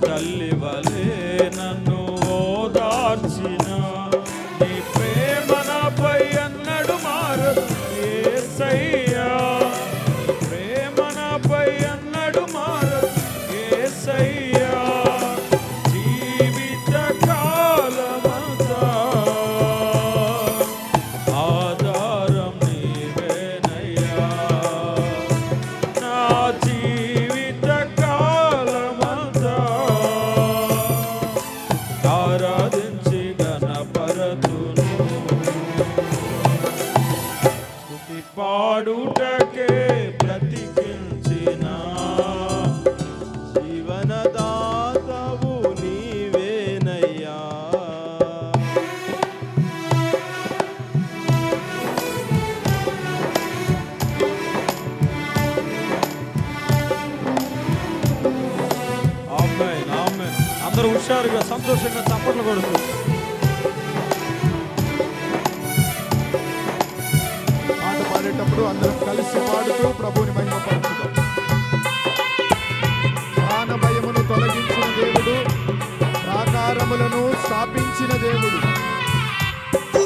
తల్లివలే నన్ను ఓదార్చిన నీ ప్రేమ నాపై అన్నడు మారదు యేసయ్యా, ప్రేమ నాపై అన్నడు మారదు యేసయ్యా, జీవిత కాలమంతా ఆధారం నీవేనయ్యా, నా జీవిత కాలమంతా ఆరాధించి గణపరతును, స్తుతి పాడుటకే బ్రతికించిన జీవనదాతవు నీవేనయ్యా. ఆమేన్ ఆమేన్. అందరూ హుషారుగా సంతోషంగా చప్పట్లు కొడుతూ పాట పాడేటప్పుడు అందరం కలిసి పాడుతూ ప్రభువుని మహిమపరచుదాం. ప్రాణ భయమును తొలగించిన దేవుడు, ప్రాకారములను స్థాపించిన దేవుడు,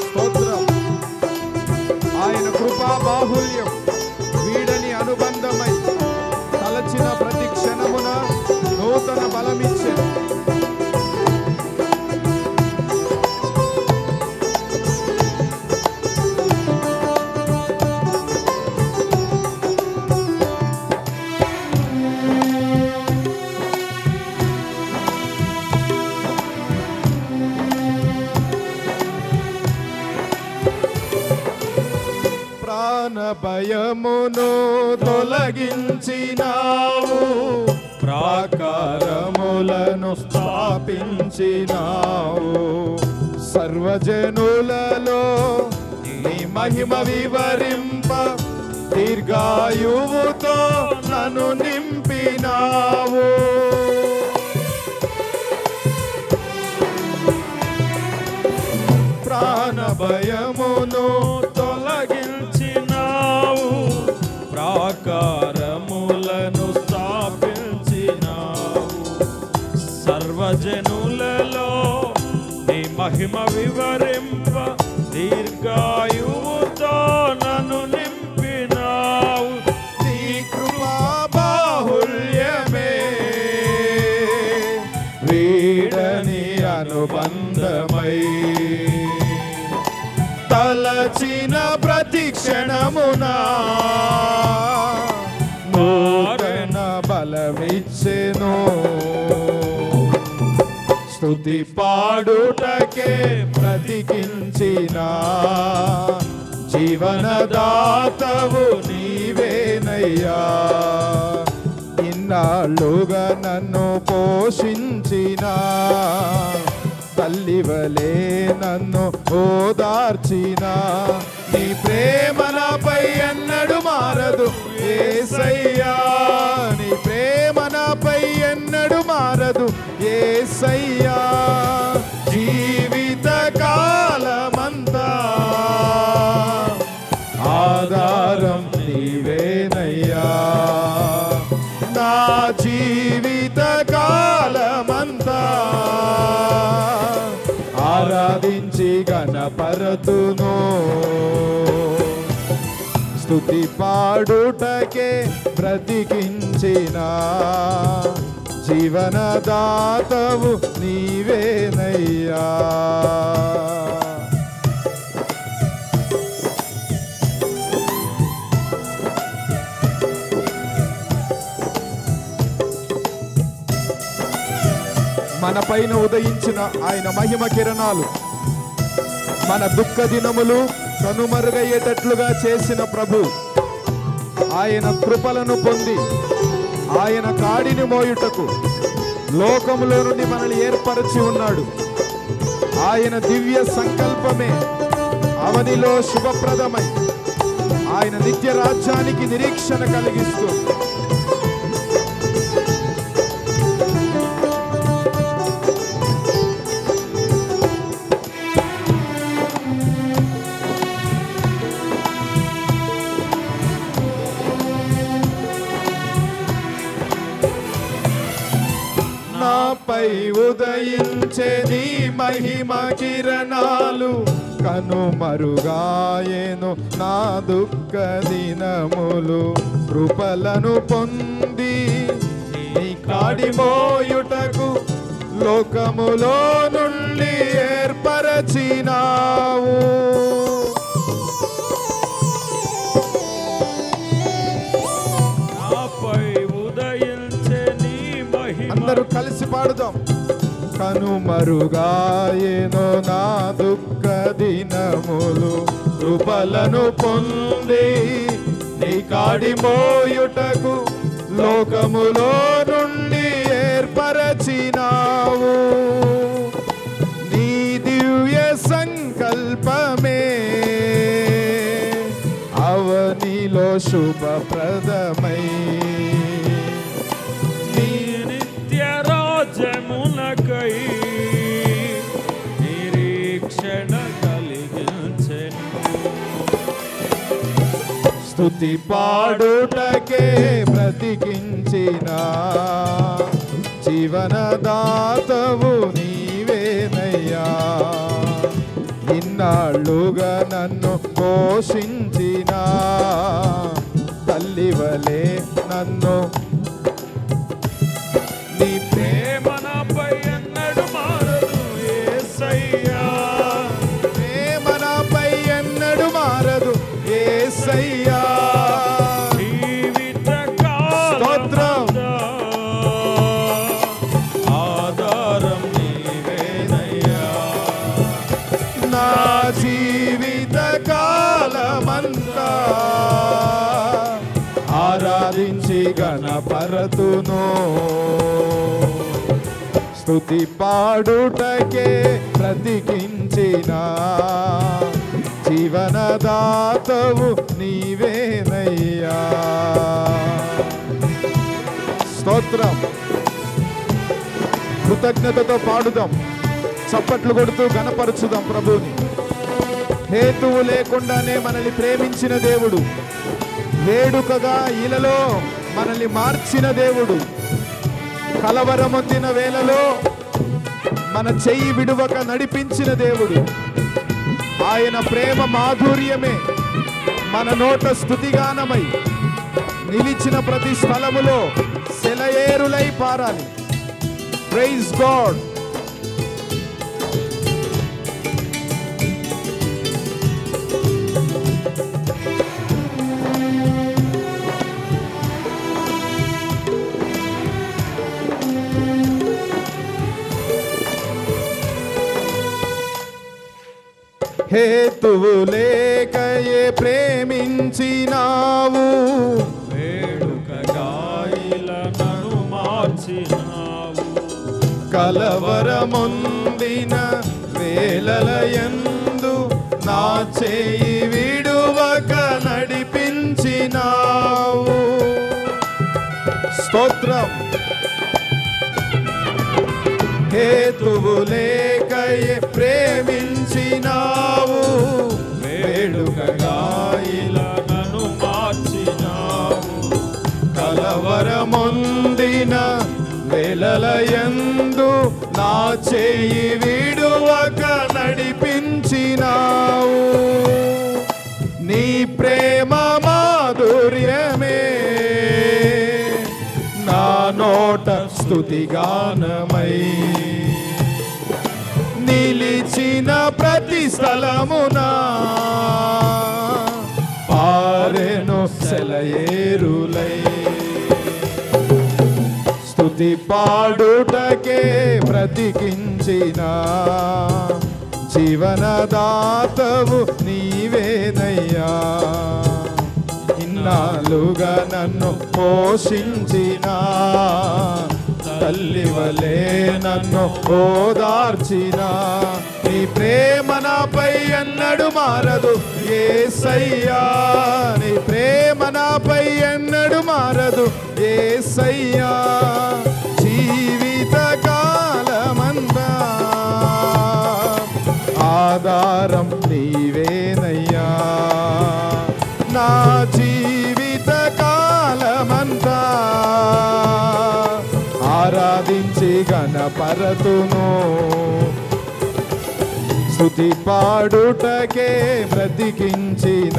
స్తోత్రం. ఆయన కృపా బాహుల్యం వీడని అనుబంధమై తలచిన ప్రతి క్షణమున నూతన బలమిచ్చెను. ప్రాణ భయమును తొలగించినావు, ప్రాకారములను స్థాపించినావు, సర్వజనులలో నీ మహిమ వివరింప దీర్ఘాయువుతో నన్ను నింపినావు. ప్రాణ భయమును తొలగించినావు, ప్రాకారములను స్థాపించినావు, సర్వజనులలో నీ మహిమ వివరింప దీర్ఘాయువుతో నన్ను నింపినావు, నీ కృపా బాహుల్యమే వీడని అనుబంధమై తలచిన ప్రతి క్షణమునా నూతన బలమిచ్చెను. స్తుతి పాడుటకే బ్రతికించిన జీవనదాతవు నీవేనయ్యా, ఇన్నాళ్ళుగా నన్ను పోషించిన తల్లివలే నన్ను ఓదార్చిన నీ ప్రేమ నాపై ఎన్నడు మారదు యేసయ్యా, నీ ప్రేమ నాపై ఎన్నడు మారదు యేసయ్యా, జీవిత కాలమంతా ఆధారం నీవేనయ్యా, నా జీవిత కాలమంతా ఆరాధించి గణపరతును, స్తుతి పాడుటకే బ్రతికించిన జీవనదాతవు నీవేనయ్యా. మన పైన ఉదయించిన ఆయన మహిమ కిరణాలు మన దుఃఖ దినములు కనుమరుగయ్యేటట్లుగా చేసిన ప్రభు, ఆయన కృపలను పొంది ఆయన కాడిని మోయుటకు లోకములో నుండి మనల్ని ఏర్పరచి ఉన్నాడు. ఆయన దివ్య సంకల్పమే అవనిలో శుభప్రదమై ఆయన నిత్య రాజ్యానికి నిరీక్షణ కలిగిస్తూ నాపై ఉదయించే నీ మహిమ కిరణాలు కనుమరుగాయేను నా దుఃఖ దినములు. కృపలను పొంది నీ కాడిమోయుటకు లోకములో నుండి ఏర్పరచినావు. నాపై ఉదయించే నీ మహిమ. అందరూ కలిసి పాడుదాం. కనుమరుగాయేనో నా దుఃఖ దినములు, కృపలను పొంది నీ కాడిమోయుటకు లోకములో నుండి ఏర్పరచినావు. నీ దివ్య సంకల్పమే అవనిలో శుభప్రదమై నీ నిత్య రాజ్యమునకై నిరీక్షణ కలిగించెను. స్తుతి పాడుటకే బ్రతికించిన జీవనదాతవు నీవేనయ్యా. ఇన్నాళ్ళుగా నన్ను పోషించిన తల్లివలే నన్ను నీ ప్రేమ నాపై ఎన్నడు మారదు యేసయ్యా. ప్రేమ నాపై ఎన్నడు మారదు యేసయ్యా. జీవిత స్తోత్రం. ఆధారం నీవేనయ్యా. నా జీవిత కాలమంతా ఆరాధించి గణపరతును. స్తుతి పాడుటకే బ్రతికించిన జీవనదాతవు నీవేనయ్యా. స్తోత్రం. కృతజ్ఞతతో పాడుదాం, చప్పట్లు కొడుతూ గణపరచుదాం ప్రభువుని. హేతువు లేకుండానే మనల్ని ప్రేమించిన దేవుడు, వేడుకగా ఇలలో మనల్ని మార్చిన దేవుడు, కలవరమొందిన వేళలో మన చెయ్యి విడువక నడిపించిన దేవుడు. ఆయన ప్రేమ మాధుర్యమే మన నోట స్తుతిగానమై నిలిచిన ప్రతి స్థలములో సెలయేరులై పారాలి. Praise God. హేతువు లేకయే ప్రేమించినావు, వేడుకగా ఇలా నన్ను మార్చినావు. కలవరమొందిన వేళలయందు నా చేయి విడువక నడిపించినావు. స్తోత్రం. హేతువు లేకయే ప్రేమించినావు, వేడుకగా ఇలా నన్ను మార్చినావు. కలవరమొందిన వేళలయందు నా చేయి విడువక నడిపించినావు. నీ ప్రేమ మాధుర్యమే నా నోట స్తుతిగానమై నిలిచిన ప్రతి స్థలమున పారెను సెలయేరులై. స్తుతి పాడుటకే బ్రతికించిన జీవనదాతవు నీవేనయ్యా. ఇన్నాళ్ళుగా నన్ను పోషించిన తల్లివలే నన్ను ఓదార్చిన నీ ప్రేమ నాపై ఎన్నడు మారదు యేసయ్యా. నీ ప్రేమ నాపై ఎన్నడు మారదు యేసయ్యా. జీవిత కాలమంతా ఆధారం నీవేనయ్యా. నా జీవిత కాలమంతా ఆరాధించి గణపరతును. స్తుతి పాడుటకే బ్రతికించిన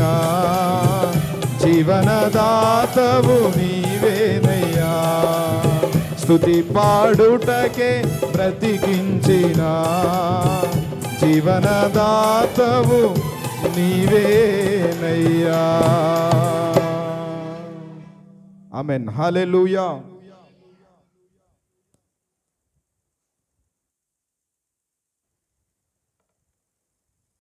జీవనదాతవు నీవేనయ్యా. స్తుతి పాడుటకే బ్రతికించిన జీవనదాతవు నీవేనయ్యా. ఆమేన్. హల్లెలూయా.